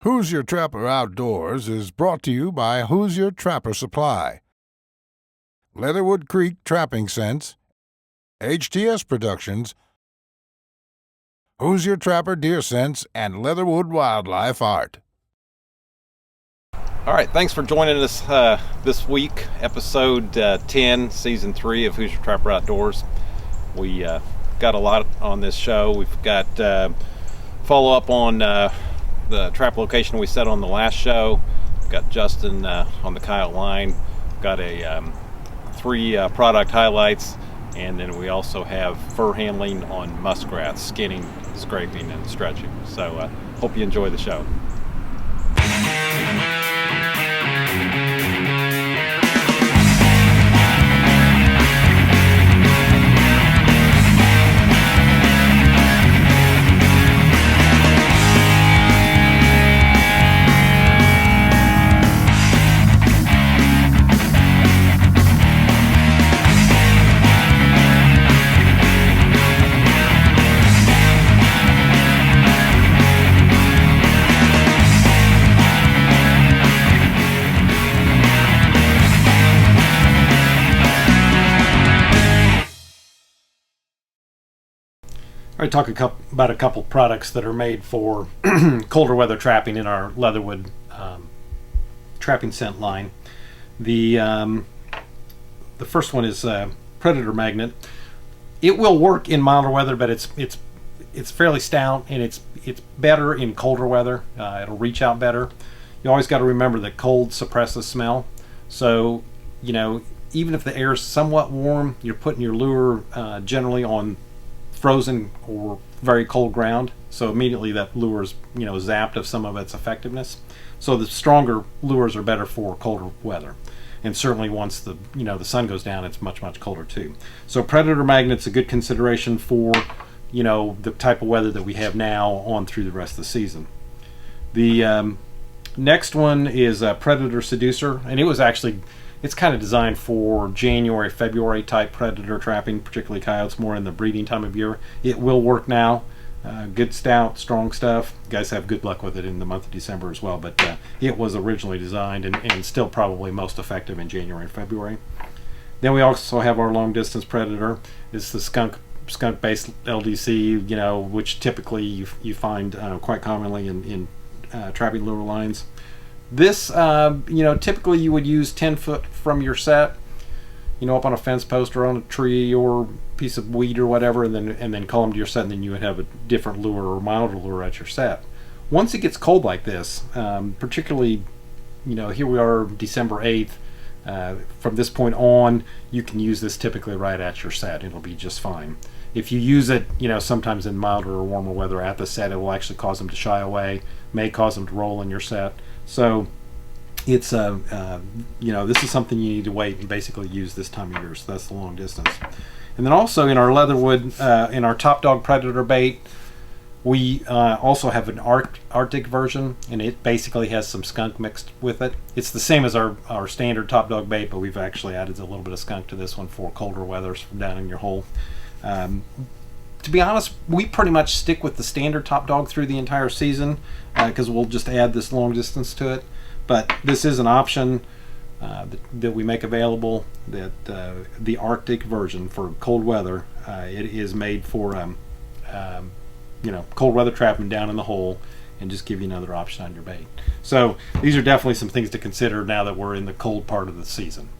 Hoosier Trapper Outdoors is brought to you by Hoosier Trapper Supply, Leatherwood Creek Trapping Scents, HTS Productions, Hoosier Trapper Deer Scents, and Leatherwood Wildlife Art. All right, thanks for joining us this week, episode 10, season 3 of Hoosier Trapper Outdoors. We got a lot on this show. We've got follow up on the trap location we set on the last show. We've got Justin on the Coyote line. We've got a 3 product highlights, and then we also have fur handling on muskrats, skinning, scraping, and stretching. So hope you enjoy the show. I talk about a couple products that are made for colder weather trapping in our Leatherwood trapping scent line. The first one is Predator Magnet. It will work in milder weather, but it's fairly stout, and it's better in colder weather. It'll reach out better. You always got to remember that cold suppresses smell. So even if the air is somewhat warm, you're putting your lure generally on frozen or very cold ground, so immediately that lure is zapped of some of its effectiveness. So the stronger lures are better for colder weather, and certainly once the sun goes down, it's much colder too. So Predator Magnet's a good consideration for the type of weather that we have now on through the rest of the season. The next one is Predator Seducer, and it's kind of designed for January, February type predator trapping, particularly coyotes, more in the breeding time of year. It will work now. Good stout, strong stuff. You guys have good luck with it in the month of December as well, but it was originally designed and still probably most effective in January and February. Then we also have our long distance predator. It's the skunk-based LDC, which typically you find quite commonly in trapping lure lines. This, typically you would use 10 foot from your set, up on a fence post or on a tree or piece of weed or whatever, and then call them to your set, and then you would have a different lure or milder lure at your set. Once it gets cold like this, particularly, here we are December 8th, from this point on, you can use this typically right at your set. It'll be just fine. If you use it, sometimes in milder or warmer weather at the set, it will actually cause them to shy away, may cause them to roll in your set. So it's this is something you need to wait and basically use this time of year. So that's the long distance. And then also in our Leatherwood, in our Top Dog Predator bait, we also have an Arctic version, and it basically has some skunk mixed with it. It's the same as our standard Top Dog bait, but we've actually added a little bit of skunk to this one for colder weather down in your hole. To be honest, we pretty much stick with the standard Top Dog through the entire season because we'll just add this long distance to it. But this is an option that we make available, that the Arctic version for cold weather. It is made for cold weather trapping down in the hole, and just give you another option on your bait. So these are definitely some things to consider now that we're in the cold part of the season.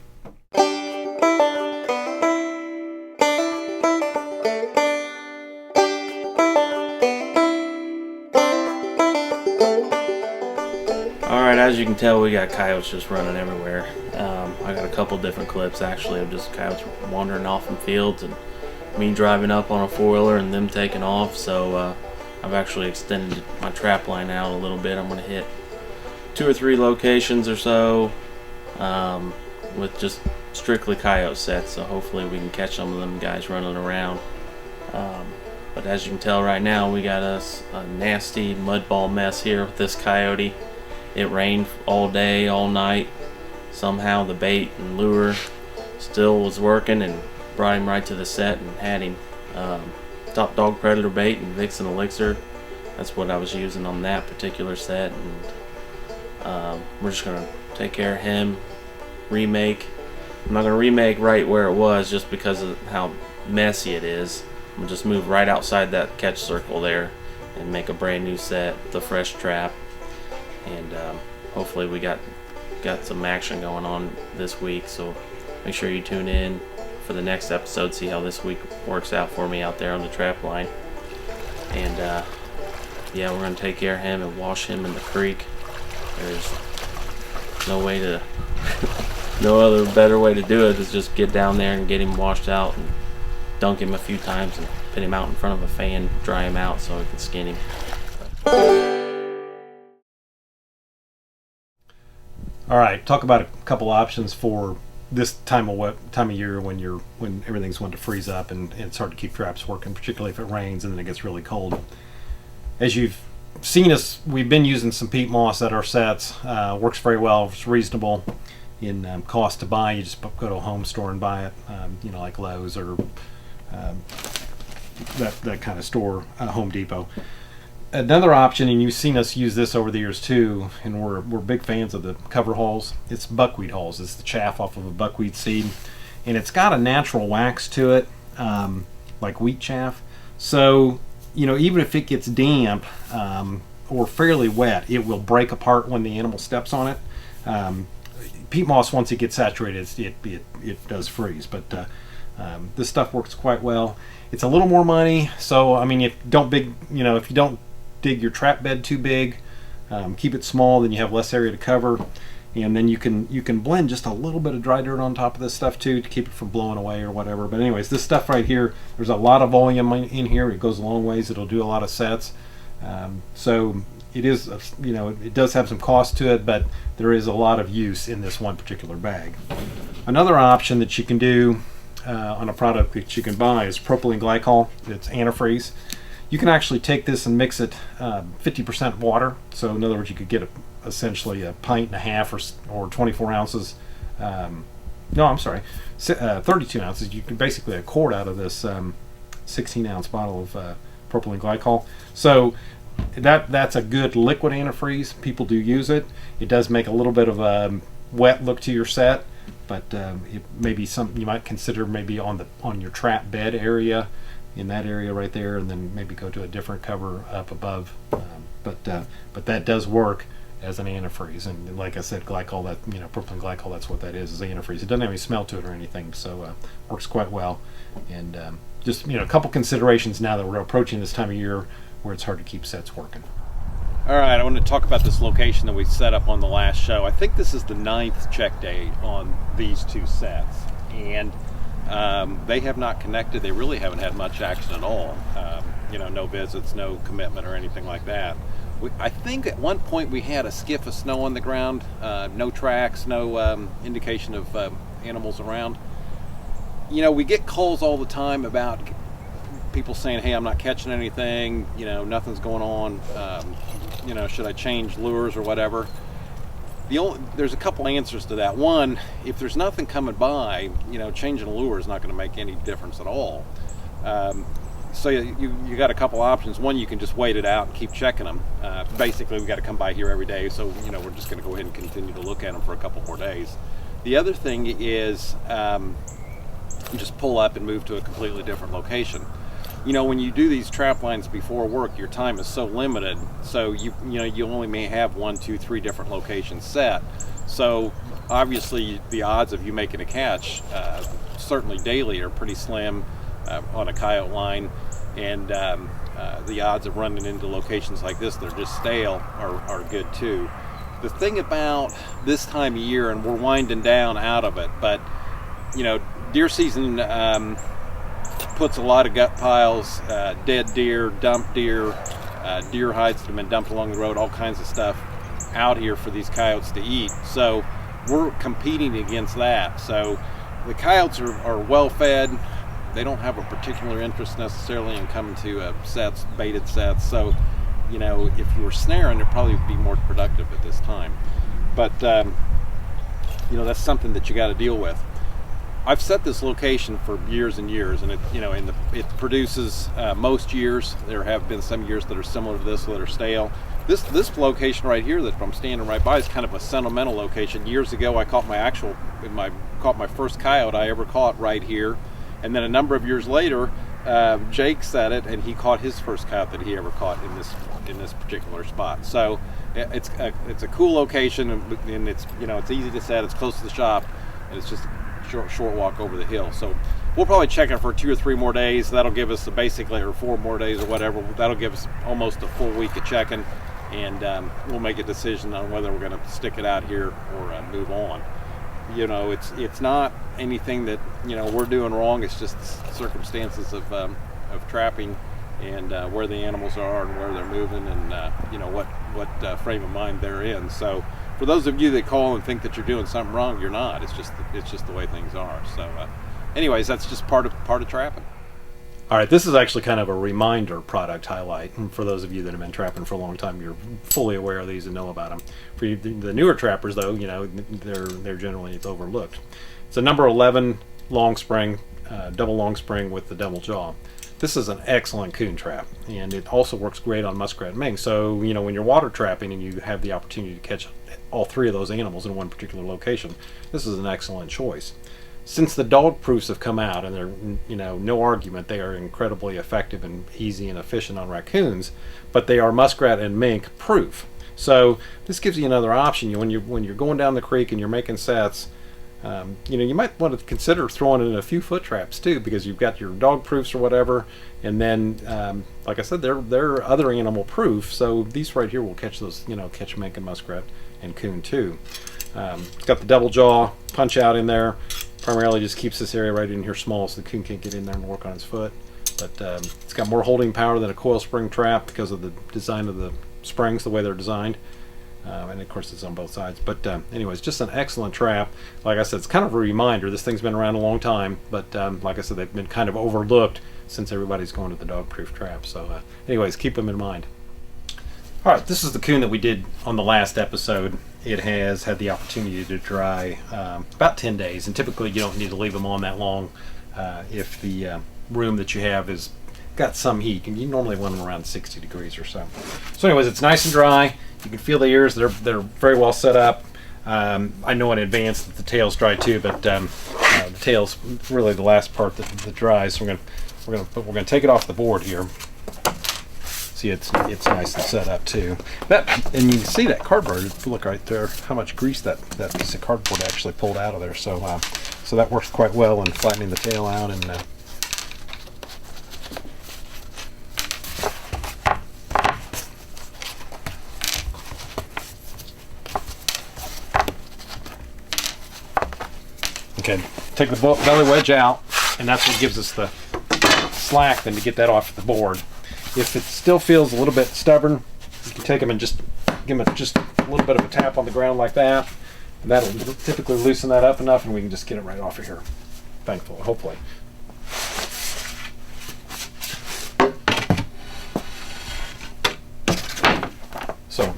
As you can tell, we got coyotes just running everywhere. I got a couple different clips actually of just coyotes wandering off in fields and me driving up on a 4-wheeler and them taking off. So I've actually extended my trap line out a little bit. I'm going to hit 2 or 3 locations or so with just strictly coyote sets. So hopefully we can catch some of them guys running around. But as you can tell right now, we got us a nasty mud ball mess here with this coyote. It rained all day, all night. Somehow the bait and lure still was working and brought him right to the set and had him. Top Dog Predator bait and Vixen Elixir. that's what I was using on that particular set, and we're just gonna take care of him. Remake. I'm not gonna remake right where it was just because of how messy it is. I'm gonna just move right outside that catch circle there and make a brand new set with a fresh trap, and hopefully we got some action going on this week. So make sure you tune in for the next episode, see how this week works out for me out there on the trap line. And yeah, we're gonna take care of him and wash him in the creek. There's no way to no other better way to do it is just get down there and get him washed out and dunk him a few times and put him out in front of a fan, dry him out so we can skin him. All right, talk about a couple options for this time of year when everything's wanting to freeze up and it's hard to keep traps working, particularly if it rains and then it gets really cold. As you've seen us, we've been using some peat moss at our sets. Works very well. It's reasonable in cost to buy. You just go to a home store and buy it, like Lowe's or that kind of store, Home Depot. Another option, and you've seen us use this over the years too, and we're big fans of the cover hulls. It's buckwheat hulls. It's the chaff off of a buckwheat seed, and it's got a natural wax to it, like wheat chaff. So even if it gets damp or fairly wet, it will break apart when the animal steps on it. Peat moss, once it gets saturated, it does freeze, but this stuff works quite well. It's a little more money, so I mean, if you don't dig your trap bed too big, keep it small, then you have less area to cover, and then you can blend just a little bit of dry dirt on top of this stuff too to keep it from blowing away or whatever. But anyways, this stuff right here, there's a lot of volume in here. It goes a long ways. It'll do a lot of sets. So it is, it does have some cost to it, but there is a lot of use in this one particular bag. Another option that you can do on a product that you can buy is propylene glycol. It's antifreeze. You can actually take this and mix it 50% water. So in other words, you could get essentially a pint and a half or 24 ounces. 32 ounces. You can basically a quart out of this 16-ounce bottle of propylene glycol. So that's a good liquid antifreeze. People do use it. It does make a little bit of a wet look to your set, but it may be something you might consider maybe on your trap bed area, in that area right there, and then maybe go to a different cover up above. But that does work as an antifreeze, and like I said, glycol, propylene glycol, that's what that is antifreeze. It doesn't have any smell to it or anything, so works quite well. And just a couple considerations now that we're approaching this time of year where it's hard to keep sets working. All right, I want to talk about this location that we set up on the last show. I think this is the 9th check day on these two sets, and they have not connected. They really haven't had much action at all. No visits, no commitment or anything like that. I think at one point we had a skiff of snow on the ground, no tracks, no indication of animals around. We get calls all the time about people saying, hey, I'm not catching anything, nothing's going on, should I change lures or whatever. There's a couple answers to that. One, if there's nothing coming by, changing a lure is not going to make any difference at all. So you got a couple options. One, you can just wait it out and keep checking them. Basically, we got to come by here every day, so we're just going to go ahead and continue to look at them for a couple more days. The other thing is just pull up and move to a completely different location. When you do these trap lines before work, your time is so limited, so you only may have 1, 2, 3 different locations set. So obviously the odds of you making a catch certainly daily are pretty slim on a coyote line, and the odds of running into locations like this that are just stale are good too. The thing about this time of year, and we're winding down out of it, but deer season puts a lot of gut piles, dead deer, dumped deer, deer hides that have been dumped along the road, all kinds of stuff out here for these coyotes to eat. So we're competing against that. So the coyotes are well fed. They don't have a particular interest necessarily in coming to sets, baited sets. So, if you were snaring, it'd probably be more productive at this time. But, that's something that you got to deal with. I've set this location for years and years, and it produces most years. There have been some years that are similar to this that are stale. This location right here that I'm standing right by is kind of a sentimental location. Years ago, I caught my first coyote I ever caught right here, and then a number of years later, Jake set it, and he caught his first coyote that he ever caught in this particular spot. So it's a cool location, and it's easy to set. It's close to the shop, and it's just a short walk over the hill. So we'll probably check it for 2 or 3 more days. That'll give us basically, or 4 more days or whatever. That'll give us almost a full week of checking, and we'll make a decision on whether we're going to stick it out here or move on. It's not anything that we're doing wrong. It's just circumstances of trapping and where the animals are and where they're moving, and what frame of mind they're in. So for those of you that call and think that you're doing something wrong, you're not. It's just the way things are. So anyways, that's just part of trapping. All right, this is actually kind of a reminder product highlight. And for those of you that have been trapping for a long time, you're fully aware of these and know about them. For you, the newer trappers, though, they're generally overlooked. It's a number 11 long spring, double long spring with the double jaw. This is an excellent coon trap, and it also works great on muskrat and mink. So, when you're water trapping and you have the opportunity to catch all 3 of those animals in one particular location, this is an excellent choice. Since the dog proofs have come out, and they're, no argument, they are incredibly effective and easy and efficient on raccoons, but they are muskrat and mink proof. So this gives you another option. When you're going down the creek and you're making sets, you might want to consider throwing in a few foot traps too, because you've got your dog proofs or whatever, and then, like I said, they're other animal proof. So these right here will catch those, catch mink and muskrat and coon too. It's got the double jaw punch out in there. Primarily just keeps this area right in here small so the coon can't get in there and work on his foot. But it's got more holding power than a coil spring trap because of the design of the springs, the way they're designed. And of course it's on both sides. But anyways, just an excellent trap. Like I said, it's kind of a reminder. This thing's been around a long time, but like I said, they've been kind of overlooked since everybody's going to the dog-proof trap. So anyways, keep them in mind. All right, this is the coon that we did on the last episode. It has had the opportunity to dry about 10 days, and typically you don't need to leave them on that long if the room that you have is got some heat, and you normally want them around 60 degrees or so. So anyways, it's nice and dry. You can feel the ears; they're very well set up. I know in advance that the tail's dry too, but the tail's really the last part that dries. So we're gonna take it off the board here. See, it's nice and set up too. And you can see that cardboard. Look right there, how much grease that piece of cardboard actually pulled out of there. So so that works quite well in flattening the tail out and. Okay, take the belly wedge out, and that's what gives us the slack then to get that off the board. If it still feels a little bit stubborn, you can take them and just give them just a little bit of a tap on the ground like that, and that'll typically loosen that up enough, and we can just get it right off of here, thankfully, hopefully. So,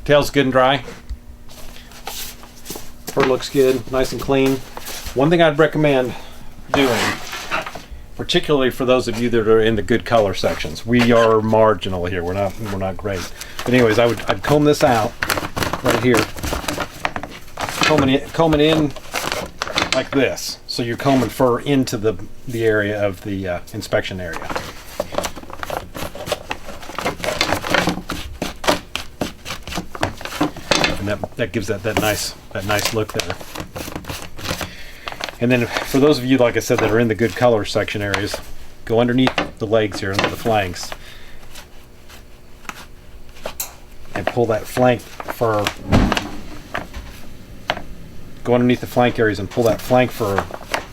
tail's good and dry. Fur looks good, nice and clean. One thing I'd recommend doing, particularly for those of you that are in the good color sections, we are marginal here. We're not great. But anyways, I'd comb this out right here, combing in like this. So you're combing fur into the area of the inspection area. And that gives that nice look there. And then for those of you, like I said, that are in the good color section areas, go underneath the legs here, under the flanks, and pull that flank fur. Go underneath the flank areas and pull that flank fur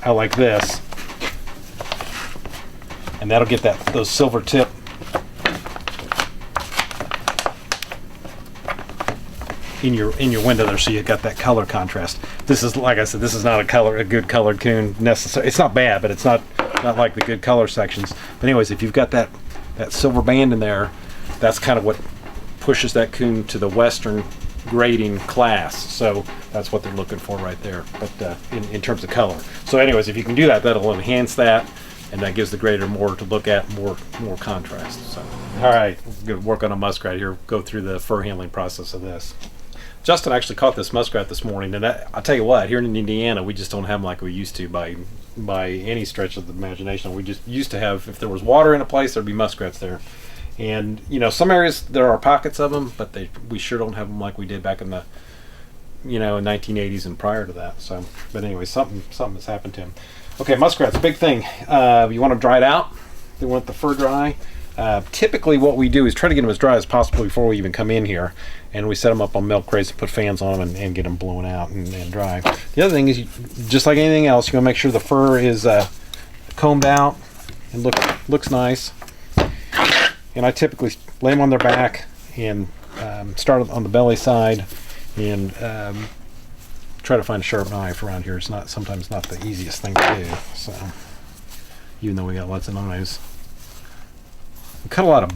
out like this, and that'll get those silver tip in your window there, so you got that color contrast. This is, like I said, this is not a good colored coon necessarily. It's not bad, but it's not like the good color sections. But anyways, if you've got that silver band in there, that's kind of what pushes that coon to the western grading class. So that's what they're looking for right there, but in terms of color. So anyways, if you can do that, that'll enhance that, and that gives the grader more to look at, more contrast. So, all right, we're going to work on a muskrat here, go through the fur handling process of this. Justin actually caught this muskrat this morning, and I'll tell you what, here in Indiana, we just don't have them like we used to by any stretch of the imagination. We just used to have, if there was water in a place, there'd be muskrats there. And, you know, some areas there are pockets of them, but we sure don't have them like we did back in the, you know, 1980s and prior to that. So, but anyway, something has happened to him. Okay, muskrats, big thing. You want them dried out. You want the fur dry. Typically what we do is try to get them as dry as possible before we even come in here, and we set them up on milk crates and put fans on them and get them blown out and dry. The other thing is, just like anything else, you want to make sure the fur is combed out and looks nice. And I typically lay them on their back and start on the belly side and try to find a sharp knife around here. It's sometimes not the easiest thing to do, so even though we got lots of knives. We cut a lot of,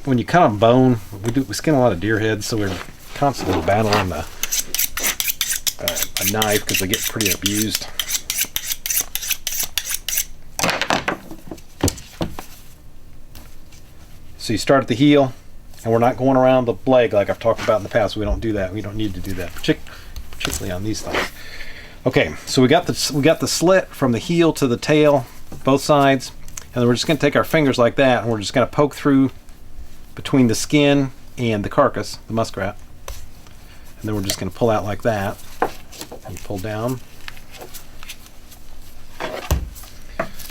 when you cut on bone, we skin a lot of deer heads, so we're constantly battling a knife because they get pretty abused. So you start at the heel, and we're not going around the leg like I've talked about in the past. We don't do that. We don't need to do that, particularly on these things. Okay, so we got the slit from the heel to the tail, both sides. And then we're just going to take our fingers like that, and we're just going to poke through between the skin and the carcass, the muskrat. And then we're just going to pull out like that and pull down.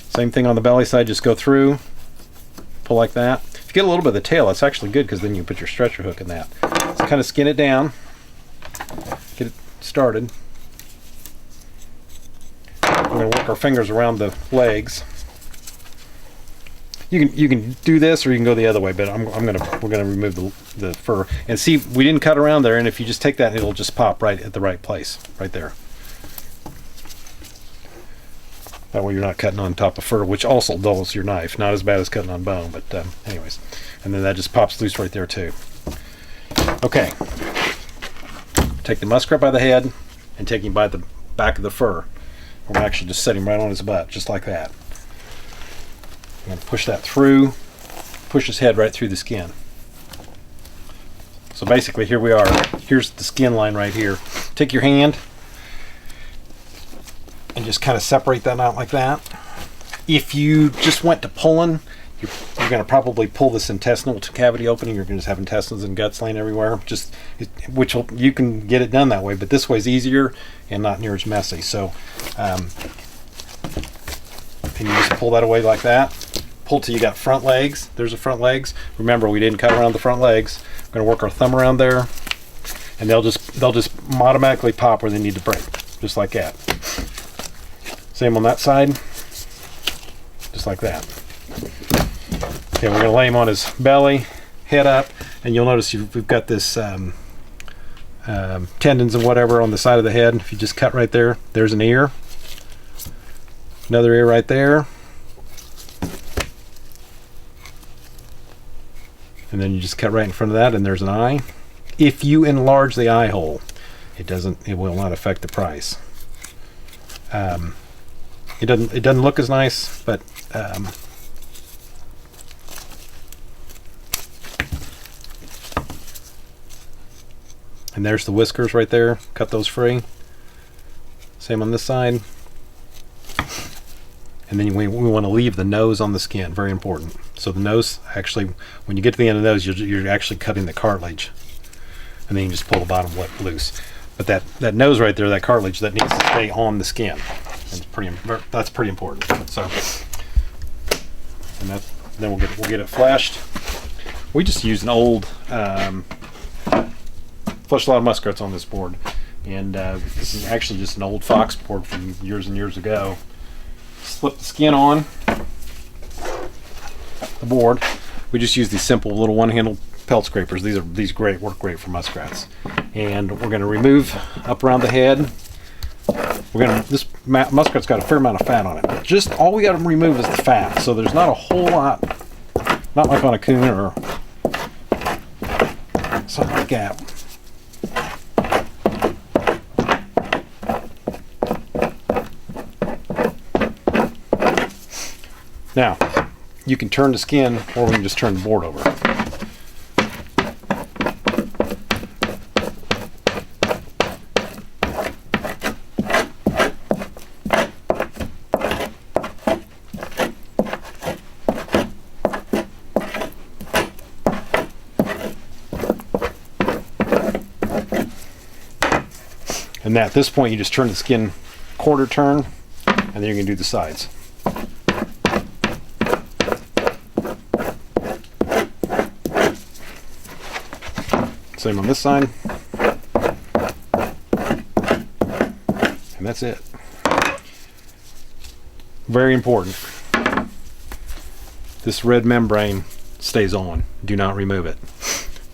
Same thing on the belly side, just go through, pull like that. If you get a little bit of the tail, that's actually good because then you can put your stretcher hook in that. So kind of skin it down, get it started. We're going to work our fingers around the legs. You can do this, or you can go the other way, but we're gonna remove the fur. And see, we didn't cut around there, and if you just take that, it'll just pop right at the right place, right there. That way you're not cutting on top of fur, which also dulls your knife. Not as bad as cutting on bone, but anyways. And then that just pops loose right there too. Okay. Take the muskrat by the head and take him by the back of the fur. We're gonna actually just set him right on his butt, just like that. I'm going to push that through, push his head right through the skin. So basically here we are. Here's the skin line right here. Take your hand and just kind of separate that out like that. If you just went to pulling, you're going to probably pull this intestinal cavity opening. You're going to just have intestines and guts laying everywhere. You can get it done that way, but this way is easier and not near as messy. So, and you just pull that away like that. Pull till you got front legs. There's the front legs. Remember, we didn't cut around the front legs. We're going to work our thumb around there, and they'll just automatically pop where they need to break, just like that. Same on that side, just like that. Okay, we're going to lay him on his belly, head up, and you'll notice we've got this tendons and whatever on the side of the head. If you just cut right there, there's an ear. Another ear right there. And then you just cut right in front of that, and there's an eye. If you enlarge the eye hole, it will not affect the price. It doesn't look as nice, but and there's the whiskers right there. Cut those free. Same on this side. And then we want to leave the nose on the skin, very important. So the nose, actually, when you get to the end of the nose, you're actually cutting the cartilage. And then you just pull the bottom lip loose. But that nose right there, that cartilage, that needs to stay on the skin. That's pretty important. So, and then we'll get it fleshed. We just use an old, fleshed a lot of muskrats on this board. And this is actually just an old fox board from years and years ago. Slip the skin on the board. We just use these simple little one-handle pelt scrapers. These work great for muskrats. And we're going to remove up around the head. This muskrat's got a fair amount of fat on it. But just all we got to remove is the fat. So there's not a whole lot, not like on a coon or something like that. Now, you can turn the skin, or we can just turn the board over. And at this point, you just turn the skin quarter turn, and then you can do the sides. Same on this side. And that's it. Very important. This red membrane stays on. Do not remove it.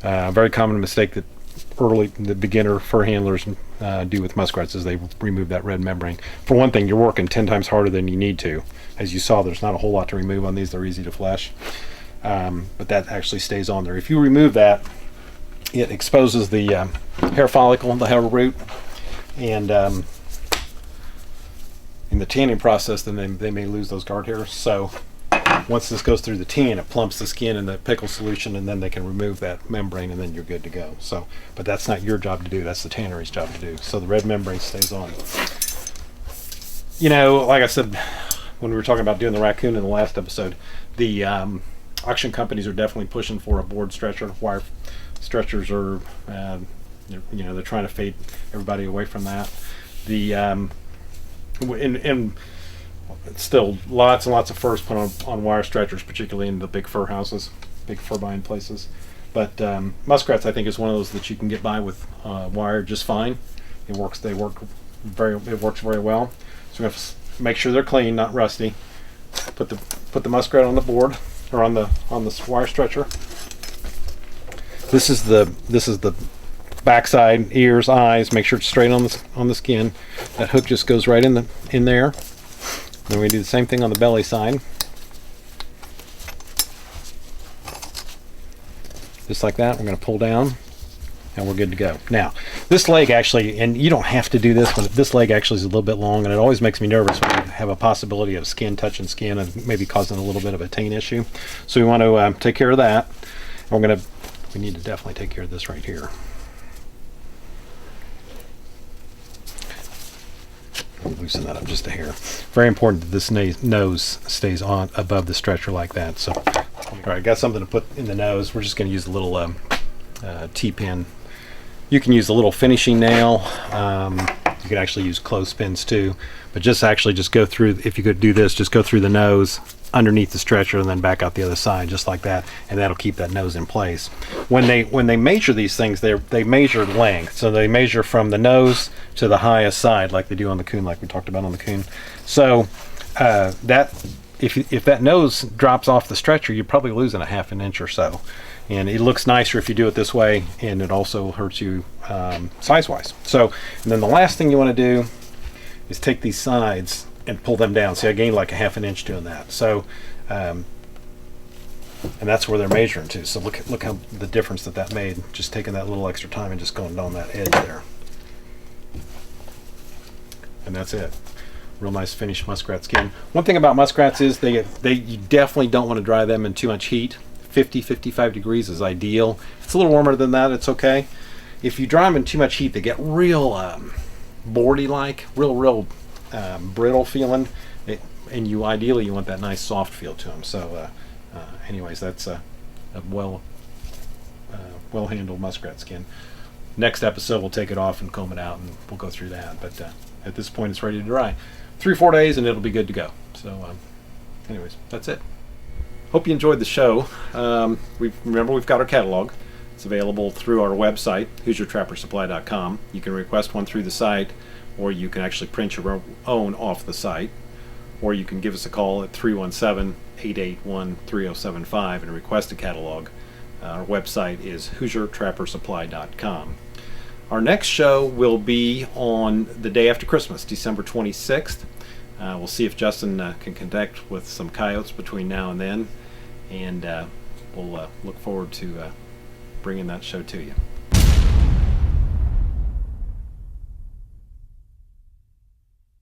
Very common mistake that the beginner fur handlers do with muskrats is they remove that red membrane. For one thing, you're working 10 times harder than you need to. As you saw, there's not a whole lot to remove on these. They're easy to flesh. But that actually stays on there. If you remove that, it exposes the hair follicle, the hair root, and in the tanning process, then they may lose those guard hairs. So once this goes through the tan, it plumps the skin in the pickle solution, and then they can remove that membrane, and then you're good to go. So, but that's not your job to do. That's the tannery's job to do. So the red membrane stays on. You know, like I said when we were talking about doing the Raccoon in the last episode, the auction companies are definitely pushing for a board stretcher. Wire stretchers are, they're trying to fade everybody away from that. The and still lots and lots of furs put on wire stretchers, particularly in the big fur houses, big fur buying places. But muskrats, I think, is one of those that you can get by with wire just fine. It works. It works very well. So we have to make sure they're clean, not rusty. Put the muskrat on the board, or on the wire stretcher. This is the backside, ears, eyes. Make sure it's straight on the skin. That hook just goes right in there. Then we do the same thing on the belly side. Just like that. We're going to pull down, and we're good to go. Now, this leg actually, and you don't have to do this, but this leg actually is a little bit long, and it always makes me nervous when you have a possibility of skin touching skin and maybe causing a little bit of a taint issue. So we want to take care of that. And we need to definitely take care of this right here. Loosen that up just a hair. Very important that this nose stays on above the stretcher like that. So, all right, got something to put in the nose. We're just going to use a little T-pin. You can use a little finishing nail. You can actually use clothespins too. But just go through. If you could do this, just go through the nose, underneath the stretcher, and then back out the other side, just like that, and that'll keep that nose in place. When they measure these things, they measure length, so they measure from the nose to the highest side, like they do on the coon, like we talked about on the coon. So that if that nose drops off the stretcher, you're probably losing a half an inch or so, and it looks nicer if you do it this way, and it also hurts you size-wise. So, and then the last thing you want to do is take these sides and pull them down. See, I gained like a half an inch doing that. So, and that's where they're measuring to. So look how the difference that made, just taking that little extra time and just going down that edge there. And that's it. Real nice finished muskrat skin. One thing about muskrats is you definitely don't want to dry them in too much heat. 50-55 degrees is ideal. If it's a little warmer than that, it's okay. If you dry them in too much heat, they get real boardy-like, real brittle feeling, and ideally you want that nice soft feel to them. So anyways, that's a well handled muskrat skin. Next episode we'll take it off and comb it out, and we'll go through that. But at this point it's ready to dry. 3-4 days and it'll be good to go. So anyways, that's it. Hope you enjoyed the show. We've got our catalog. It's available through our website, HoosierTrapperSupply.com. You can request one through the site, or you can actually print your own off the site, or you can give us a call at 317-881-3075 and request a catalog. Our website is HoosierTrapperSupply.com. Our next show will be on the day after Christmas, December 26th. We'll see if Justin can connect with some coyotes between now and then, and we'll look forward to bringing that show to you.